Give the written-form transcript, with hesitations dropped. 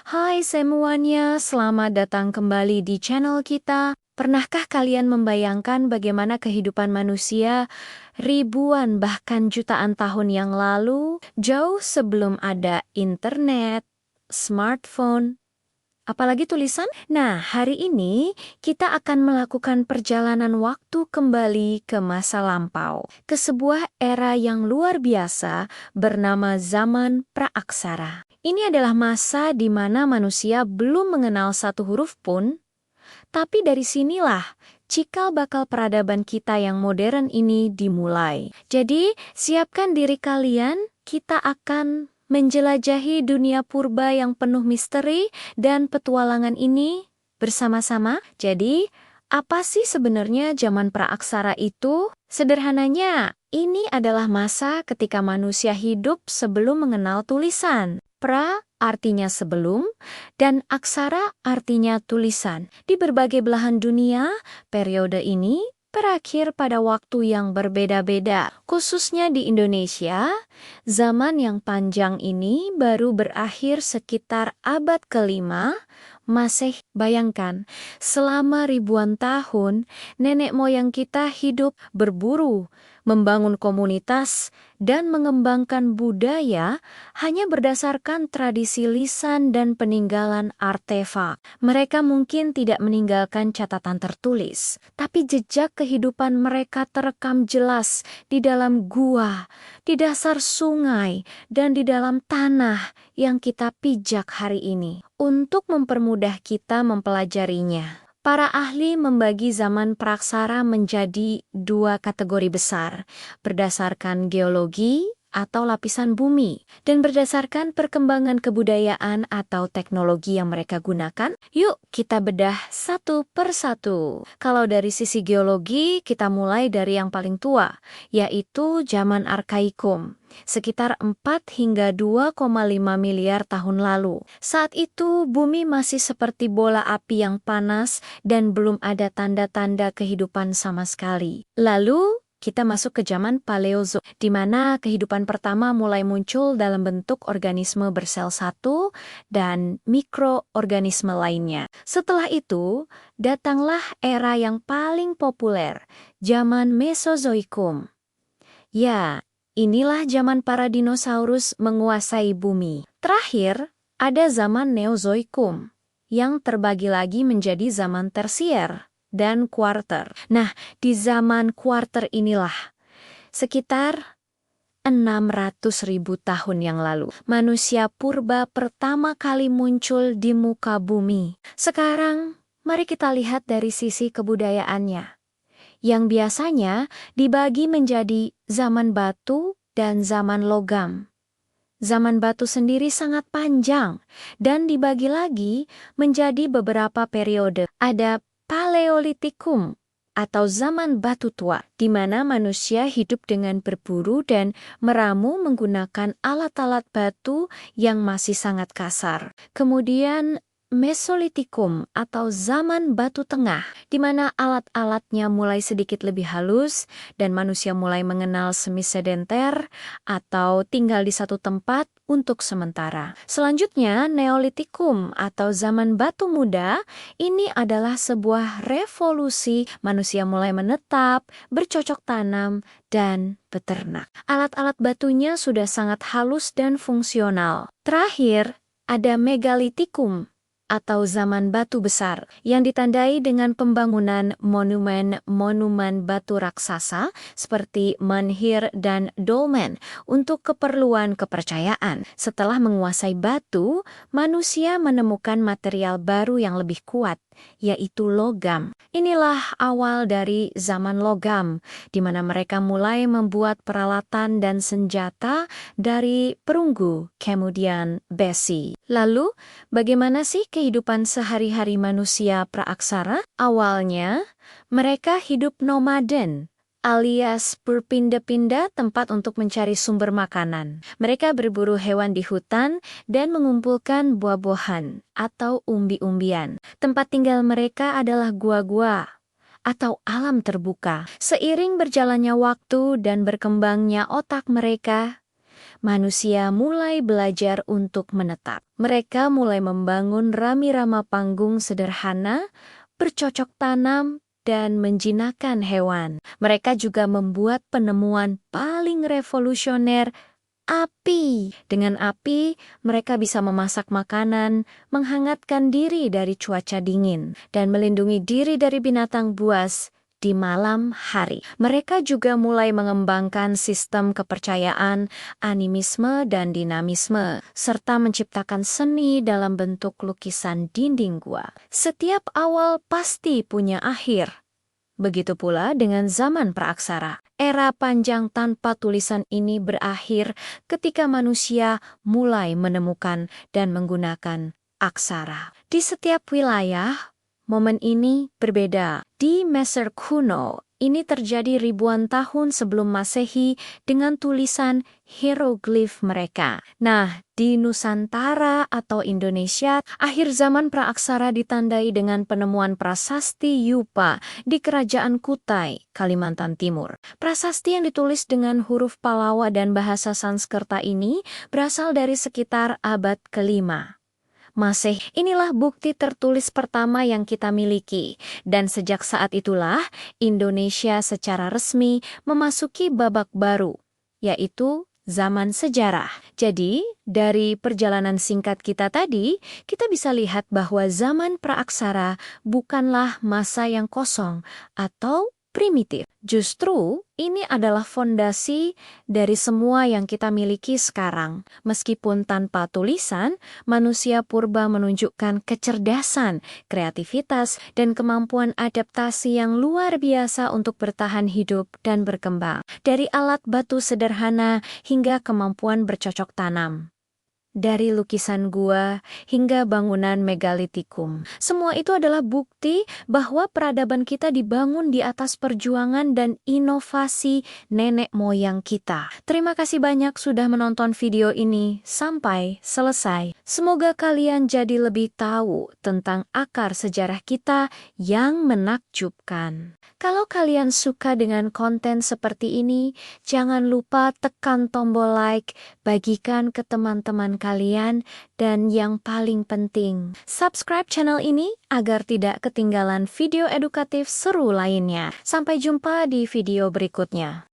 Hai semuanya, selamat datang kembali di channel kita. Pernahkah kalian membayangkan bagaimana kehidupan manusia ribuan bahkan jutaan tahun yang lalu, jauh sebelum ada internet, smartphone, apalagi tulisan? Nah, hari ini kita akan melakukan perjalanan waktu kembali ke masa lampau, ke sebuah era yang luar biasa bernama zaman praaksara. Ini adalah masa di mana manusia belum mengenal satu huruf pun, tapi dari sinilah cikal bakal peradaban kita yang modern ini dimulai. Jadi, siapkan diri kalian, kita akan menjelajahi dunia purba yang penuh misteri dan petualangan ini bersama-sama. Jadi, apa sih sebenarnya zaman praaksara itu? Sederhananya, ini adalah masa ketika manusia hidup sebelum mengenal tulisan. Pra artinya sebelum, dan aksara artinya tulisan. Di berbagai belahan dunia, periode ini berakhir pada waktu yang berbeda-beda. Khususnya di Indonesia, zaman yang panjang ini baru berakhir sekitar abad kelima Masehi. Bayangkan, selama ribuan tahun, nenek moyang kita hidup berburu, membangun komunitas, dan mengembangkan budaya hanya berdasarkan tradisi lisan dan peninggalan artefak. Mereka mungkin tidak meninggalkan catatan tertulis, tapi jejak kehidupan mereka terekam jelas di dalam gua, di dasar sungai, dan di dalam tanah yang kita pijak hari ini. Untuk mempermudah kita mempelajarinya, para ahli membagi zaman praksara menjadi dua kategori besar, berdasarkan geologi atau lapisan bumi, dan berdasarkan perkembangan kebudayaan atau teknologi yang mereka gunakan. Yuk kita bedah satu persatu. Kalau dari sisi geologi, kita mulai dari yang paling tua, yaitu zaman Arkaikum. Sekitar 4 hingga 2,5 miliar tahun lalu. Saat itu, bumi masih seperti bola api yang panas dan belum ada tanda-tanda kehidupan sama sekali. Lalu, kita masuk ke zaman Paleozoik, di mana kehidupan pertama mulai muncul dalam bentuk organisme bersel satu dan mikroorganisme lainnya. Setelah itu, datanglah era yang paling populer, zaman Mesozoikum. Ya, inilah zaman para dinosaurus menguasai bumi. Terakhir, ada zaman Neozoikum, yang terbagi lagi menjadi zaman tersier dan kuarter. Nah, di zaman kuarter inilah, sekitar 600.000 tahun yang lalu, manusia purba pertama kali muncul di muka bumi. Sekarang, mari kita lihat dari sisi kebudayaannya, yang biasanya dibagi menjadi zaman batu dan zaman logam. Zaman batu sendiri sangat panjang dan dibagi lagi menjadi beberapa periode. Ada Paleolitikum atau zaman batu tua, di mana manusia hidup dengan berburu dan meramu menggunakan alat-alat batu yang masih sangat kasar. Kemudian Mesolitikum atau zaman batu tengah, di mana alat-alatnya mulai sedikit lebih halus dan manusia mulai mengenal semi sedenter atau tinggal di satu tempat untuk sementara. Selanjutnya, Neolitikum atau zaman batu muda, ini adalah sebuah revolusi. Manusia mulai menetap, bercocok tanam, dan beternak. Alat-alat batunya sudah sangat halus dan fungsional. Terakhir, ada Megalitikum atau zaman batu besar, yang ditandai dengan pembangunan monumen-monumen batu raksasa seperti menhir dan dolmen untuk keperluan kepercayaan. Setelah menguasai batu, manusia menemukan material baru yang lebih kuat, yaitu logam. Inilah awal dari zaman logam, di mana mereka mulai membuat peralatan dan senjata dari perunggu, kemudian besi. Lalu, bagaimana sih kehidupan sehari-hari manusia praaksara? Awalnya, mereka hidup nomaden, alias berpindah-pindah tempat untuk mencari sumber makanan. Mereka berburu hewan di hutan dan mengumpulkan buah-buahan atau umbi-umbian. Tempat tinggal mereka adalah gua-gua atau alam terbuka. Seiring berjalannya waktu dan berkembangnya otak mereka, manusia mulai belajar untuk menetap. Mereka mulai membangun rami-rama panggung sederhana, bercocok tanam, dan menjinakkan hewan. Mereka juga membuat penemuan paling revolusioner, api. Dengan api, mereka bisa memasak makanan, menghangatkan diri dari cuaca dingin, dan melindungi diri dari binatang buas di malam hari. Mereka juga mulai mengembangkan sistem kepercayaan, animisme, dan dinamisme, serta menciptakan seni dalam bentuk lukisan dinding gua. Setiap awal pasti punya akhir. Begitu pula dengan zaman praaksara. Era panjang tanpa tulisan ini berakhir ketika manusia mulai menemukan dan menggunakan aksara. Di setiap wilayah, momen ini berbeda. Di Mesir kuno, ini terjadi ribuan tahun sebelum Masehi dengan tulisan hieroglif mereka. Nah, di Nusantara atau Indonesia, akhir zaman praaksara ditandai dengan penemuan prasasti Yupa di Kerajaan Kutai, Kalimantan Timur. Prasasti yang ditulis dengan huruf Palawa dan bahasa Sanskerta ini berasal dari sekitar abad ke-5 Masehi. Inilah bukti tertulis pertama yang kita miliki, dan sejak saat itulah Indonesia secara resmi memasuki babak baru, yaitu zaman sejarah. Jadi, dari perjalanan singkat kita tadi, kita bisa lihat bahwa zaman praaksara bukanlah masa yang kosong atau primitif. Justru, ini adalah fondasi dari semua yang kita miliki sekarang. Meskipun tanpa tulisan, manusia purba menunjukkan kecerdasan, kreativitas, dan kemampuan adaptasi yang luar biasa untuk bertahan hidup dan berkembang. Dari alat batu sederhana hingga kemampuan bercocok tanam. Dari lukisan gua hingga bangunan megalitikum. Semua itu adalah bukti bahwa peradaban kita dibangun di atas perjuangan dan inovasi nenek moyang kita. Terima kasih banyak sudah menonton video ini sampai selesai. Semoga kalian jadi lebih tahu tentang akar sejarah kita yang menakjubkan. Kalau kalian suka dengan konten seperti ini, jangan lupa tekan tombol like, bagikan ke teman-teman kalian, dan yang paling penting, subscribe channel ini agar tidak ketinggalan video edukatif seru lainnya. Sampai jumpa di video berikutnya.